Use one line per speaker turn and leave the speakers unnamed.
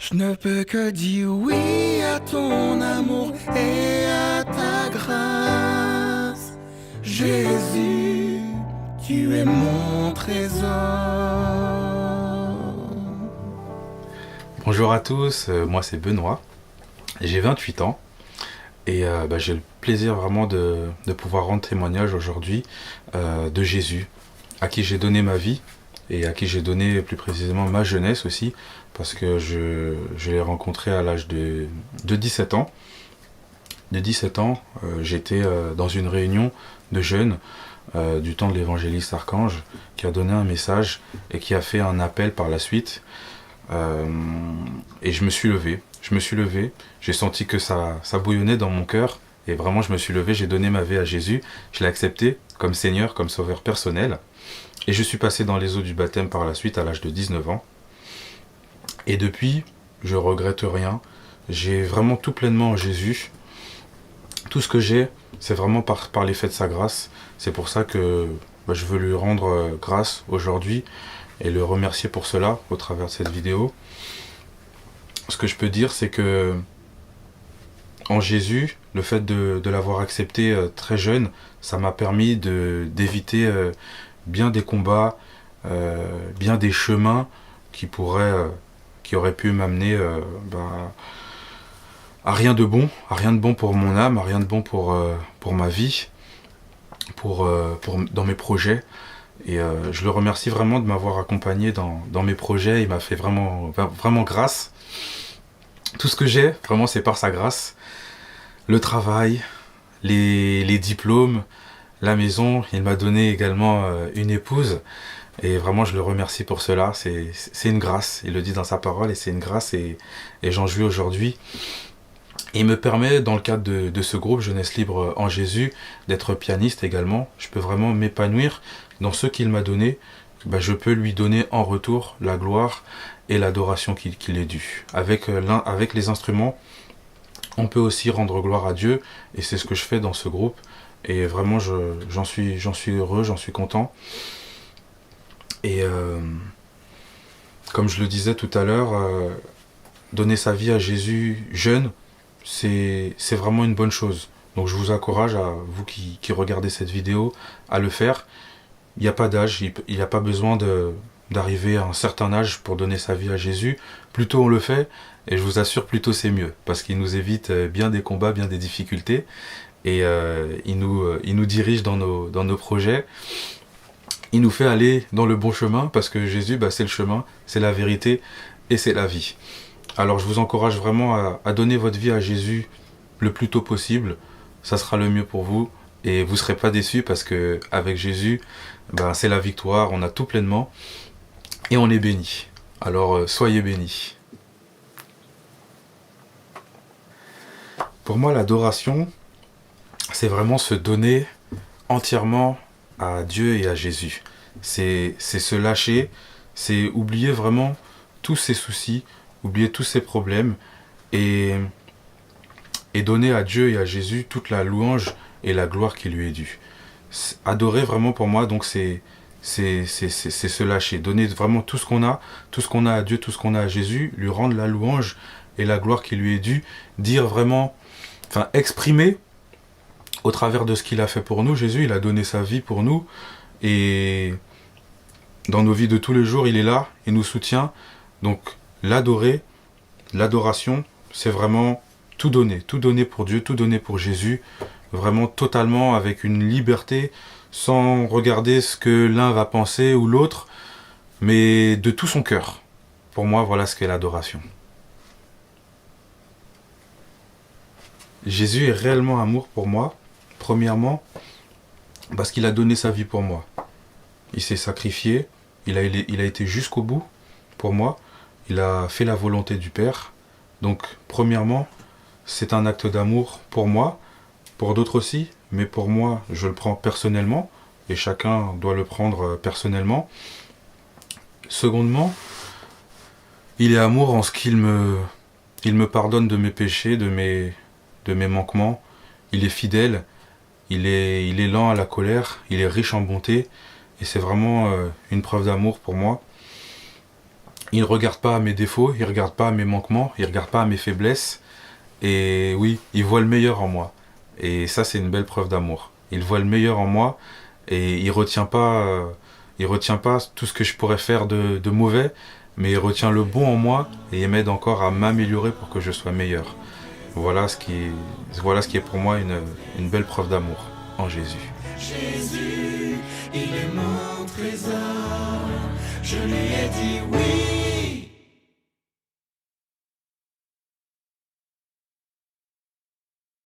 Je ne peux que dire oui à ton amour et à ta grâce. Jésus, tu es mon trésor.
Bonjour à tous, moi c'est Benoît, j'ai 28 ans et j'ai le plaisir vraiment de pouvoir rendre témoignage aujourd'hui de Jésus, à qui j'ai donné ma vie et à qui j'ai donné plus précisément ma jeunesse aussi, parce que je l'ai rencontré à l'âge de 17 ans. De 17 ans, j'étais dans une réunion de jeunes du temps de l'évangéliste Archange qui a donné un message et qui a fait un appel par la suite. Et je me suis levé, j'ai senti que ça bouillonnait dans mon cœur, et vraiment je me suis levé, j'ai donné ma vie à Jésus, je l'ai accepté comme Seigneur, comme Sauveur personnel, et je suis passé dans les eaux du baptême par la suite à l'âge de 19 ans. Et depuis, je regrette rien, j'ai vraiment tout pleinement en Jésus, tout ce que j'ai, c'est vraiment par l'effet de sa grâce, c'est pour ça que je veux lui rendre grâce aujourd'hui, et le remercier pour cela au travers de cette vidéo. Ce que je peux dire, c'est que en Jésus, le fait de l'avoir accepté très jeune, ça m'a permis d'éviter bien des combats, bien des chemins qui auraient pu m'amener à rien de bon pour mon âme, à rien de bon pour ma vie, dans mes projets. Et je le remercie vraiment de m'avoir accompagné dans mes projets. Il m'a fait vraiment grâce. Tout ce que j'ai, vraiment, c'est par sa grâce. Le travail, les diplômes, la maison. Il m'a donné également une épouse. Et vraiment, je le remercie pour cela. C'est une grâce. Il le dit dans sa parole et c'est une grâce. Et j'en jouis aujourd'hui. Il me permet, dans le cadre de ce groupe Jeunesse Libre en Jésus, d'être pianiste également. Je peux vraiment m'épanouir dans ce qu'il m'a donné. Je peux lui donner en retour la gloire et l'adoration qu'il est due. Avec les instruments, on peut aussi rendre gloire à Dieu, et c'est ce que je fais dans ce groupe. Et vraiment, j'en suis heureux, j'en suis content. Et comme je le disais tout à l'heure, donner sa vie à Jésus jeune, c'est vraiment une bonne chose. Donc je vous encourage, à vous qui regardez cette vidéo, à le faire. Il n'y a pas d'âge, il n'y a pas besoin d'arriver à un certain âge pour donner sa vie à Jésus. Plus tôt on le fait, et je vous assure, plus tôt c'est mieux, parce qu'il nous évite bien des combats, bien des difficultés, et il nous dirige dans nos projets. Il nous fait aller dans le bon chemin, parce que Jésus, c'est le chemin, c'est la vérité, et c'est la vie. Alors je vous encourage vraiment à donner votre vie à Jésus le plus tôt possible, ça sera le mieux pour vous, et vous ne serez pas déçus, parce que avec Jésus, c'est la victoire, on a tout pleinement, et on est béni. Alors soyez bénis. Pour moi, l'adoration, c'est vraiment se donner entièrement à Dieu et à Jésus. C'est se lâcher, c'est oublier vraiment tous ses soucis, oublier tous ses problèmes, et donner à Dieu et à Jésus toute la louange et la gloire qui lui est due. Adorer vraiment pour moi, donc c'est se lâcher, donner vraiment tout ce qu'on a à Dieu, tout ce qu'on a à Jésus, lui rendre la louange et la gloire qui lui est due, dire vraiment, exprimer au travers de ce qu'il a fait pour nous. Jésus, il a donné sa vie pour nous, et dans nos vies de tous les jours, il est là, il nous soutient. Donc l'adoration, c'est vraiment tout donner pour Dieu, tout donner pour Jésus, vraiment totalement, avec une liberté, sans regarder ce que l'un va penser ou l'autre, mais de tout son cœur. Pour moi, voilà ce qu'est l'adoration. Jésus est réellement amour pour moi, premièrement, parce qu'il a donné sa vie pour moi. Il s'est sacrifié, il a été jusqu'au bout pour moi, il a fait la volonté du Père. Donc, premièrement, c'est un acte d'amour pour moi, pour d'autres aussi, mais pour moi, je le prends personnellement, et chacun doit le prendre personnellement. Secondement, il est amour en ce qu'il me pardonne de mes péchés, de mes manquements. Il est fidèle, il est lent à la colère, il est riche en bonté, et c'est vraiment une preuve d'amour pour moi. Il ne regarde pas à mes défauts, il ne regarde pas à mes manquements, il ne regarde pas à mes faiblesses. Et oui, il voit le meilleur en moi. Et ça, c'est une belle preuve d'amour. Il voit le meilleur en moi et il retient pas tout ce que je pourrais faire de mauvais, mais il retient le bon en moi et il m'aide encore à m'améliorer pour que je sois meilleur. Voilà ce qui est pour moi une belle preuve d'amour en Jésus.
Jésus, il est mon trésor. Je lui ai dit oui.